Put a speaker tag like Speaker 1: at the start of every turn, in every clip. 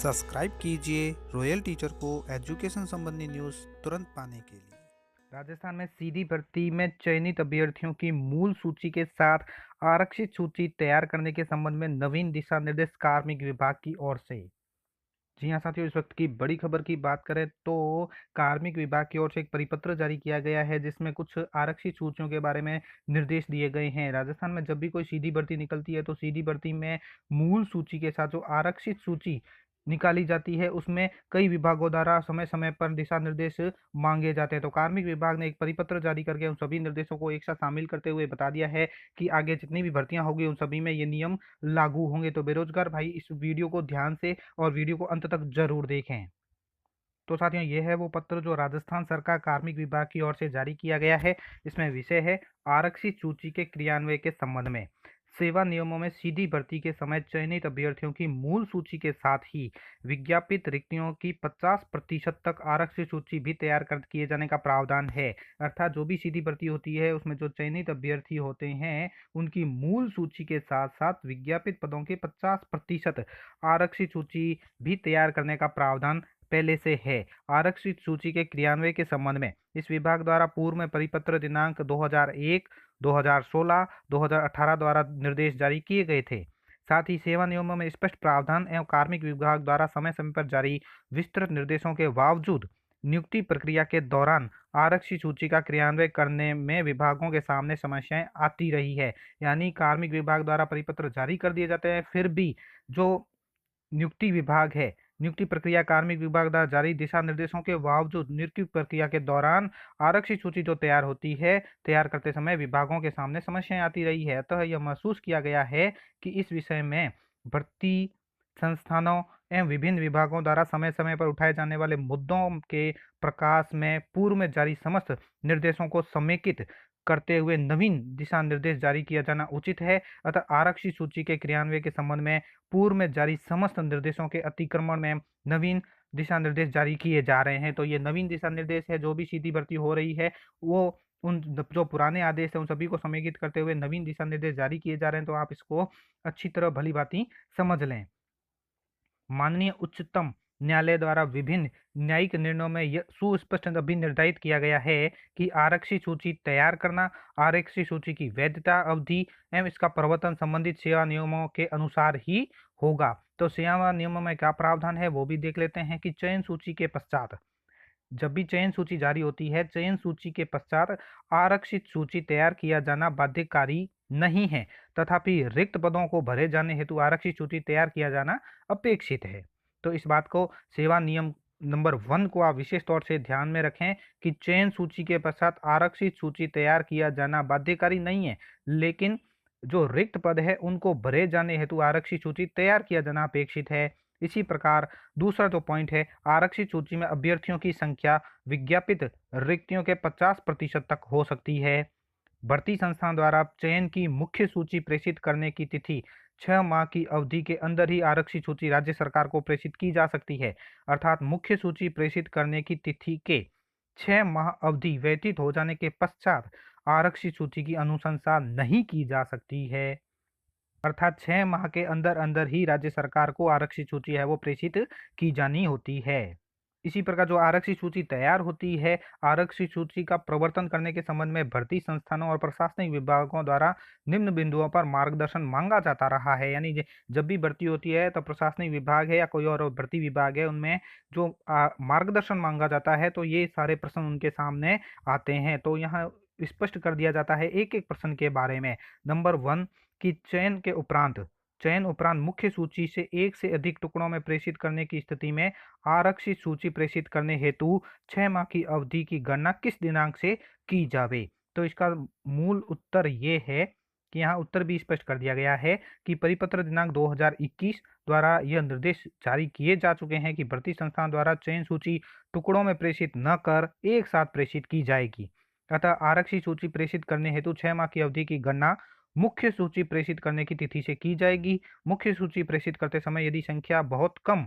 Speaker 1: Subscribe कीजिए royal teacher को education संबंधी न्यूज़ तुरंत पाने के लिए।
Speaker 2: राजस्थान में सीधी भर्ती में चयनित अभ्यर्थियों की मूल सूची के साथ आरक्षित सूची तैयार करने के संबंध में नवीन दिशा निर्देश कार्मिक विभाग की ओर से। जी हाँ साथियों, इस वक्त की बड़ी खबर की बात करें तो कार्मिक विभाग की ओर से एक परिपत्र जारी किया गया है जिसमें कुछ आरक्षित सूचियों के बारे में निर्देश दिए गए हैं। राजस्थान में जब भी कोई सीधी भर्ती निकलती है तो सीधी भर्ती में मूल सूची के साथ जो आरक्षित सूची निकाली जाती है उसमें कई विभागों द्वारा समय समय पर दिशा निर्देश मांगे जाते हैं। तो कार्मिक विभाग ने एक परिपत्र जारी करके उन सभी निर्देशों को एक साथ शामिल करते हुए बता दिया है कि आगे जितनी भी भर्तियां होगी उन सभी में ये नियम लागू होंगे। तो बेरोजगार भाई इस वीडियो को ध्यान से और वीडियो को अंत तक जरूर देखें। तो साथियों, ये है वो पत्र जो राजस्थान सरकार कार्मिक विभाग की ओर से जारी किया गया है। इसमें विषय है आरक्षित सूची के क्रियान्वयन के संबंध में। सेवा नियमों में सीधी भर्ती के समय चयनित अभ्यर्थियों की मूल सूची के साथ ही विज्ञापित रिक्तियों की 50% तक आरक्षित सूची भी तैयार कर किए जाने का प्रावधान है। अर्थात जो भी सीधी भर्ती होती है उसमें जो चयनित अभ्यर्थी होते हैं उनकी मूल सूची के साथ साथ विज्ञापित पदों की 50% आरक्षित सूची भी तैयार करने का प्रावधान पहले से है। आरक्षित सूची के क्रियान्वयन के संबंध में इस विभाग द्वारा पूर्व में परिपत्र दिनांक 2001, 2016, 2018 द्वारा निर्देश जारी किए गए थे। साथ ही सेवा नियमों में स्पष्ट प्रावधान एवं कार्मिक विभाग द्वारा समय समय पर जारी विस्तृत निर्देशों के बावजूद नियुक्ति प्रक्रिया के दौरान आरक्षित सूची का क्रियान्वयन करने में विभागों के सामने समस्याएं आती रही है। यानी कार्मिक विभाग द्वारा परिपत्र जारी कर दिए जाते हैं, फिर भी जो नियुक्ति विभाग है, नियुक्ति प्रक्रिया कार्मिक विभाग द्वारा जारी दिशा निर्देशों के बावजूद नियुक्ति प्रक्रिया के दौरान आरक्षित सूची जो तैयार होती है, तैयार करते समय विभागों के सामने समस्याएं आती रही है। अतः यह महसूस किया गया है कि इस विषय में भर्ती संस्थानों एवं विभिन्न विभागों द्वारा समय समय पर उठाए जाने वाले मुद्दों के प्रकाश में पूर्व में जारी समस्त निर्देशों को समेकित करते हुए नवीन दिशा निर्देश जारी किया जाना उचित है। अतः आरक्षित सूची के क्रियान्वयन के संबंध में पूर्व में जारी समस्त निर्देशों के अतिक्रमण में नवीन दिशा निर्देश जारी किए जा रहे हैं। तो ये नवीन दिशा निर्देश है, जो भी सीधी भर्ती हो रही है वो उन जो पुराने आदेश है उन सभी को समेकित करते हुए नवीन दिशा निर्देश जारी किए जा रहे हैं। तो आप इसको अच्छी तरह भली भांति समझ लें। माननीय उच्चतम न्यायालय द्वारा विभिन्न न्यायिक निर्णयों में यह सुस्पष्ट अभी निर्धारित किया गया है कि आरक्षित सूची तैयार करना आरक्षित सूची की वैधता अवधि एवं इसका प्रवर्तन संबंधित सेवा नियमों के अनुसार ही होगा। तो सेवा नियमों में क्या प्रावधान है वो भी देख लेते हैं कि चयन सूची के पश्चात जब भी चयन सूची जारी होती है, चयन सूची के पश्चात आरक्षित सूची तैयार किया जाना बाध्यकारी नहीं है, तथापि रिक्त पदों को भरे जाने हेतु आरक्षित सूची तैयार किया जाना अपेक्षित है। तो इस बात को सेवा नियम नंबर 1 को आप विशेष तौर से ध्यान में रखें कि चयन सूची के पश्चात आरक्षित सूची तैयार किया जाना बाध्यकारी नहीं है, लेकिन जो रिक्त पद है उनको भरे जाने हेतु आरक्षित सूची तैयार किया जाना अपेक्षित है। इसी प्रकार दूसरा जो पॉइंट है, आरक्षित सूची में अभ्यर्थियों की संख्या विज्ञापित रिक्तियों के 50% तक हो सकती है। भर्ती संस्थान द्वारा चयन की मुख्य सूची प्रेषित करने की तिथि 6 माह की अवधि के अंदर ही आरक्षित सूची राज्य सरकार को प्रेषित की जा सकती है। अर्थात मुख्य सूची प्रेषित करने की तिथि के 6 माह अवधि व्यतीत हो जाने के पश्चात आरक्षित सूची की अनुशंसा नहीं की जा सकती है। अर्थात 6 माह के अंदर अंदर ही राज्य सरकार को आरक्षित सूची है वो प्रेषित की जानी होती है। इसी प्रकार जो आरक्षित सूची तैयार होती है, आरक्षित सूची का प्रवर्तन करने के संबंध में भर्ती संस्थानों और प्रशासनिक विभागों द्वारा निम्न बिंदुओं पर मार्गदर्शन मांगा जाता रहा है। यानी जब भी भर्ती होती है तो प्रशासनिक विभाग है या कोई और भर्ती विभाग है, उनमें जो मार्गदर्शन मांगा जाता है तो ये सारे प्रश्न उनके सामने आते हैं। तो यहाँ स्पष्ट कर दिया जाता है एक एक प्रश्न के बारे में। नंबर 1 कि चयन उपरांत मुख्य सूची से एक से अधिक टुकड़ों में प्रेषित करने की स्थिति में आरक्षित सूची प्रेषित करने हेतु 6 माह की अवधि की गणना किस दिनांक से की जावे। तो इसका मूल उत्तर ये है कि यहाँ उत्तर भी स्पष्ट कर दिया गया है कि परिपत्र दिनांक 2021 द्वारा यह निर्देश जारी किए जा चुके हैं कि भर्ती संस्थान द्वारा चयन सूची टुकड़ों में प्रेषित न कर एक साथ प्रेषित की जाएगी। अतः आरक्षित सूची प्रेषित करने हेतु 6 माह की अवधि की गणना मुख्य सूची प्रेषित करने की तिथि से की जाएगी। मुख्य सूची प्रेषित करते समय यदि संख्या बहुत कम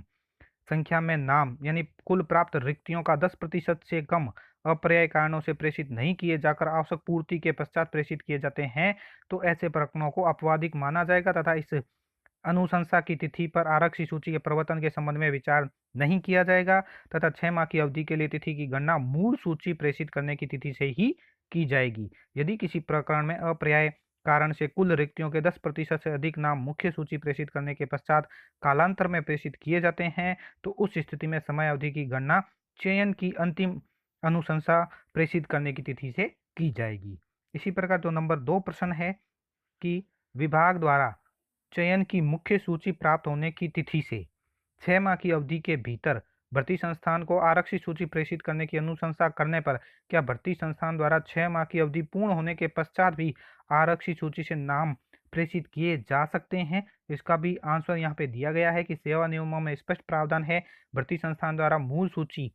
Speaker 2: संख्या में नाम यानी कुल प्राप्त रिक्तियों का 10% से कम अपर्यायी कारणों से प्रेषित नहीं किए जाकर आवश्यक पूर्ति के पश्चात प्रेषित किए जाते हैं तो ऐसे प्रकरणों को आपवादिक माना जाएगा तथा इस अनुशंसा की तिथि पर आरक्षित सूची के प्रवर्तन के संबंध में विचार नहीं किया जाएगा तथा 6 माह की अवधि के लिए तिथि की गणना मूल सूची प्रेषित करने की तिथि से ही की जाएगी। यदि किसी प्रकरण में अपर्याय कारण से कुल रिक्तियों के 10% से अधिक नाम मुख्य सूची प्रेषित करने के पश्चात कालांतर में प्रेषित किए जाते हैं तो उस स्थिति में समय अवधि की गणना चयन की अंतिम अनुशंसा प्रेषित करने की तिथि से की जाएगी। इसी प्रकार जो नंबर 2 प्रश्न है कि विभाग द्वारा चयन की मुख्य सूची प्राप्त होने की तिथि से 6 माह की अवधि के भीतर भर्ती संस्थान को आरक्षित सूची प्रेषित करने की अनुशंसा करने पर क्या भर्ती संस्थान द्वारा 6 माह की अवधि पूर्ण होने के पश्चात भी आरक्षित सूची से नाम प्रेषित किए जा सकते हैं? इसका भी आंसर यहाँ पे दिया गया है कि सेवा नियमों में स्पष्ट प्रावधान है भर्ती संस्थान द्वारा मूल सूची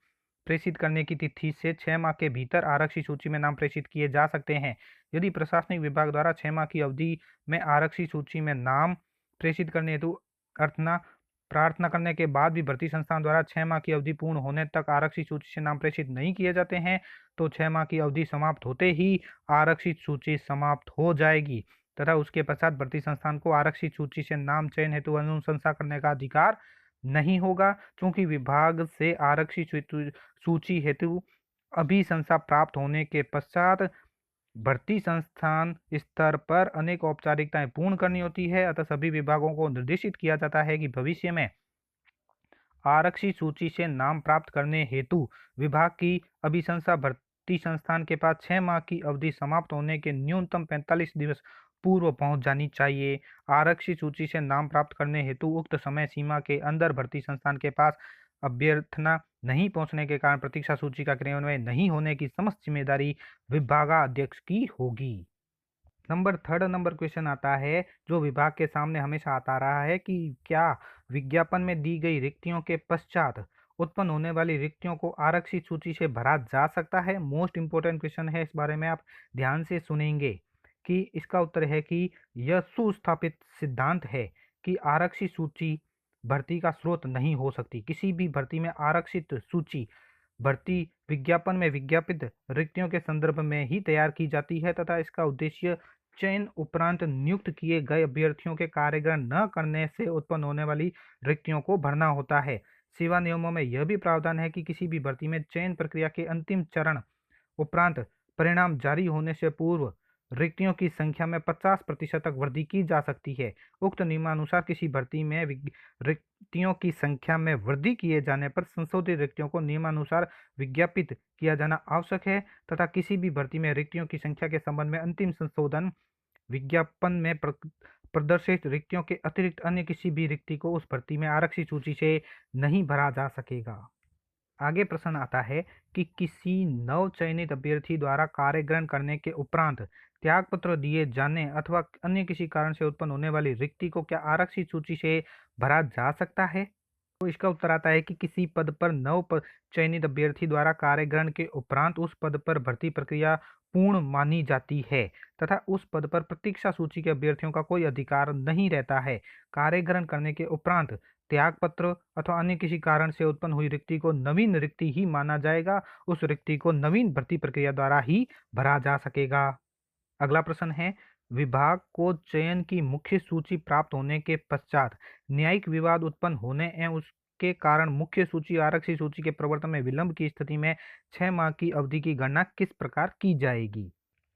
Speaker 2: प्रेषित करने की तिथि से 6 माह के भीतर आरक्षित सूची में नाम प्रेषित किए जा सकते हैं। यदि प्रशासनिक विभाग द्वारा 6 माह की अवधि में आरक्षित सूची में नाम प्रेषित करने हेतु प्रार्थना करने के बाद भी भर्ती संस्थान द्वारा 6 माह की अवधि पूर्ण होने तक आरक्षित सूची से नाम प्रेषित नहीं किए जाते हैं तो 6 माह की अवधि समाप्त होते ही आरक्षित सूची समाप्त हो जाएगी तथा उसके पश्चात भर्ती संस्थान को आरक्षित सूची से नाम चयन हेतु अनुशंसा करने का अधिकार नहीं होगा क्योंकि विभाग से आरक्षित सूची हेतु अभिशंसा प्राप्त होने के पश्चात भर्ती संस्थान स्तर पर अनेक औपचारिकताएं पूर्ण करनी होती है। अतः सभी विभागों को निर्देशित किया जाता है कि भविष्य में आरक्षित सूची से नाम प्राप्त करने हेतु विभाग की अभिशंसा भर्ती संस्थान के पास 6 माह की अवधि समाप्त होने के न्यूनतम 45 दिवस पूर्व पहुंच जानी चाहिए। आरक्षित सूची से नाम प्राप्त करने हेतु उक्त समय सीमा के अंदर भर्ती संस्थान के पास अभ्यर्थना नहीं पहुंचने के कारण प्रतीक्षा सूची का क्रियान्वयन नहीं होने की समस्त जिम्मेदारी विभागाध्यक्ष की होगी। नंबर 3 क्वेश्चन आता है जो विभाग के सामने हमेशा आता रहा है कि क्या विज्ञापन में दी गई रिक्तियों के पश्चात उत्पन्न होने वाली रिक्तियों को आरक्षित सूची से भरा जा सकता है। मोस्ट इंपोर्टेंट क्वेश्चन है, इस बारे में आप ध्यान से सुनेंगे कि इसका उत्तर है कि यह सुस्थापित सिद्धांत है कि आरक्षित सूची भर्ती का स्रोत नहीं हो सकती। किसी भी भर्ती में आरक्षित सूची भर्ती विज्ञापन में विज्ञापित रिक्तियों के संदर्भ में ही तैयार की जाती है तथा इसका उद्देश्य चयन उपरांत नियुक्त किए गए अभ्यर्थियों के कार्यग्रहण न करने से उत्पन्न होने वाली रिक्तियों को भरना होता है। सेवा नियमों में यह भी प्रावधान है कि किसी भी भर्ती में चयन प्रक्रिया के अंतिम चरण उपरांत परिणाम जारी होने से पूर्व रिक्तियों की संख्या में 50% तक वृद्धि की जा सकती है। उक्त नियमानुसार किसी भर्ती में रिक्तियों की संख्या में वृद्धि किए जाने पर संशोधित रिक्तियों को नियमानुसार विज्ञापित किया जाना आवश्यक है तथा किसी भी भर्ती में रिक्तियों की संख्या के संबंध में अंतिम संशोधन विज्ञापन में प्रदर्शित रिक्तियों के अतिरिक्त अन्य किसी भी रिक्ति को उस भर्ती में आरक्षित सूची से नहीं भरा जा सकेगा। आगे प्रश्न आता है कि किसी नव चयनित अभ्यर्थी द्वारा कार्यग्रहण करने के उपरांत त्यागपत्र दिए जाने अथवा अन्य किसी कारण से उत्पन्न होने वाली रिक्ति को क्या आरक्षित सूची से भरा जा सकता है? तो इसका उत्तर आता है कि किसी पद पर नव चयनित अभ्यर्थी द्वारा कार्यग्रहण के उपरांत उस पद पर भर्ती प्रक्रिया पूर्ण मानी जाती है तथा उस पद पर प्रतीक्षा सूची के अभ्यर्थियों का कोई अधिकार नहीं रहता है। कार्यग्रहण करने के उपरांत त्यागपत्र अथवा अन्य किसी कारण से उत्पन्न हुई रिक्ति को नवीन रिक्ति ही माना जाएगा। उस रिक्ति को नवीन भर्ती प्रक्रिया द्वारा ही भरा जा सकेगा। अगला प्रश्न है, विभाग को चयन की मुख्य सूची प्राप्त होने के पश्चात न्यायिक विवाद उत्पन्न होने एवं उसके कारण मुख्य सूची आरक्षित सूची के प्रवर्तन में विलंब की स्थिति में 6 माह की अवधि की गणना किस प्रकार की जाएगी?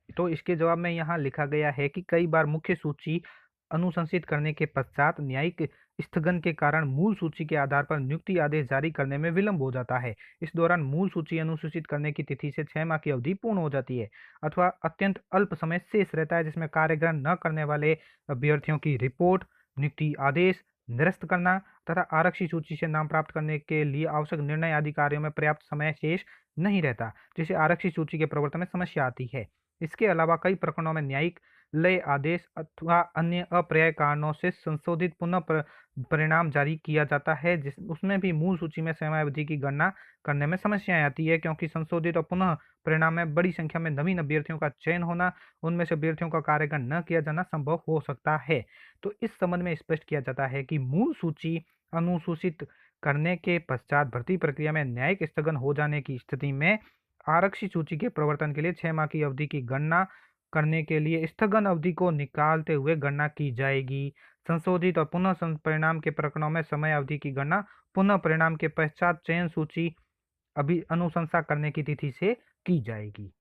Speaker 2: तो इसके जवाब में यहाँ लिखा गया है कि कई बार मुख्य सूची अनुशंसित करने के पश्चात न्यायिक स्थगन के कारण मूल सूची के आधार पर नियुक्ति आदेश जारी करने में विलंब हो जाता है। इस दौरान मूल सूची अनुसूचित करने की तिथि से 6 माह की अवधि पूर्ण हो जाती है अथवा अत्यंत अल्प समय शेष रहता है जिसमें कार्यग्रहण न करने वाले अभ्यर्थियों की रिपोर्ट, नियुक्ति आदेश निरस्त करना तथा आरक्षित सूची से नाम प्राप्त करने के लिए आवश्यक निर्णय आदि कार्यों में पर्याप्त समय शेष नहीं रहता, जिससे आरक्षित सूची के प्रवर्तन में समस्या आती है। इसके अलावा कई प्रकरणों में न्यायिक लय आदेश अथवा अन्य अपर्याय कारणों से संशोधित पुनः परिणाम जारी किया जाता है जिस उसमें भी मूल सूची में समयावधि की गणना करने में समस्याएं आती है क्योंकि संशोधित और पुनः परिणाम में बड़ी संख्या में नवीन अभ्यर्थियों का चयन होना, उनमें से अभ्यर्थियों का कार्यग्रहण न किया जाना संभव हो सकता है। तो इस संबंध में स्पष्ट किया जाता है कि मूल सूची अनुसूचित करने के पश्चात भर्ती प्रक्रिया में न्यायिक स्थगन हो जाने की स्थिति में आरक्षित सूची के प्रवर्तन के लिए 6 माह की अवधि की गणना करने के लिए स्थगन अवधि को निकालते हुए गणना की जाएगी। संशोधित और पुनः परिणाम के प्रकरणों में समय अवधि की गणना पुनः परिणाम के पश्चात चयन सूची अभी अनुशंसा करने की तिथि से की जाएगी।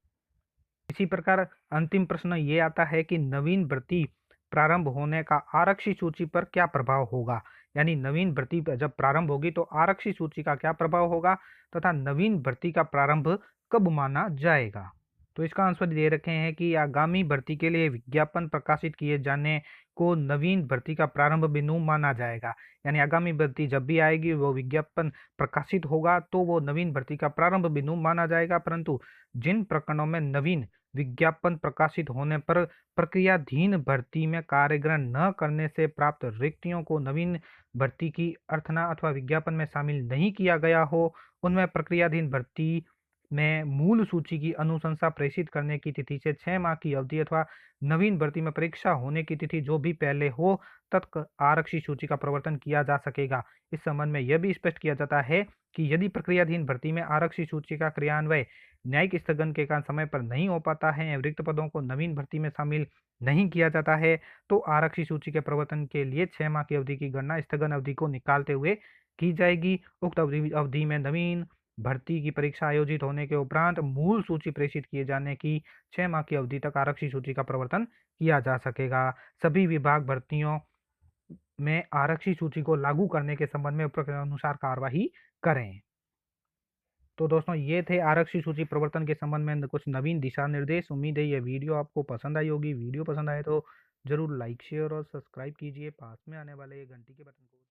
Speaker 2: इसी प्रकार अंतिम प्रश्न ये आता है कि नवीन भर्ती प्रारंभ होने का आरक्षी सूची पर क्या प्रभाव होगा। यानी नवीन भर्ती जब प्रारंभ होगी तो आरक्षी सूची का क्या प्रभाव होगा तथा नवीन भर्ती का प्रारंभ कब माना जाएगा। तो इसका आंसर दे रखे हैं कि आगामी भर्ती के लिए विज्ञापन प्रकाशित किए जाने को नवीन भर्ती का प्रारंभ बिंदु माना जाएगा। यानी आगामी भर्ती जब भी आएगी वो विज्ञापन प्रकाशित होगा तो वो नवीन भर्ती का प्रारंभ बिंदु माना जाएगा। परंतु जिन प्रकरणों में नवीन विज्ञापन प्रकाशित होने पर प्रक्रियाधीन भर्ती में कार्य ग्रहण न करने से प्राप्त रिक्तियों को नवीन भर्ती की अर्थना अथवा विज्ञापन में शामिल नहीं किया गया हो, उनमें प्रक्रियाधीन भर्ती में मूल सूची की अनुशंसा प्रेषित करने की तिथि से 6 माह की अवधि अथवा नवीन भर्ती में परीक्षा होने की तिथि जो भी पहले हो तक आरक्षी सूची का प्रवर्तन किया जा सकेगा। इस संबंध में यह भी स्पष्ट किया जाता है कि यदि प्रक्रियाधीन भर्ती में आरक्षी सूची का क्रियान्वय न्यायिक स्थगन के कारण समय पर नहीं हो पाता है, रिक्त पदों को नवीन भर्ती में शामिल नहीं किया जाता है, तो आरक्षी सूची के प्रवर्तन के लिए 6 माह की अवधि की गणना स्थगन अवधि को निकालते हुए की जाएगी। उक्त अवधि में नवीन भर्ती की परीक्षा आयोजित होने के उपरांत मूल सूची प्रेषित किए जाने की 6 माह की अवधि तक आरक्षी सूची का प्रवर्तन किया जा सकेगा। सभी विभाग भर्तियों में आरक्षी सूची को लागू करने के संबंध में उपरोक्त अनुसार कार्यवाही करें। तो दोस्तों ये थे आरक्षी सूची प्रवर्तन के संबंध में कुछ नवीन दिशा निर्देश। उम्मीद है ये वीडियो आपको पसंद आई होगी। वीडियो पसंद आए तो जरूर लाइक शेयर और सब्सक्राइब कीजिए। पास में आने वाले घंटी के बटन को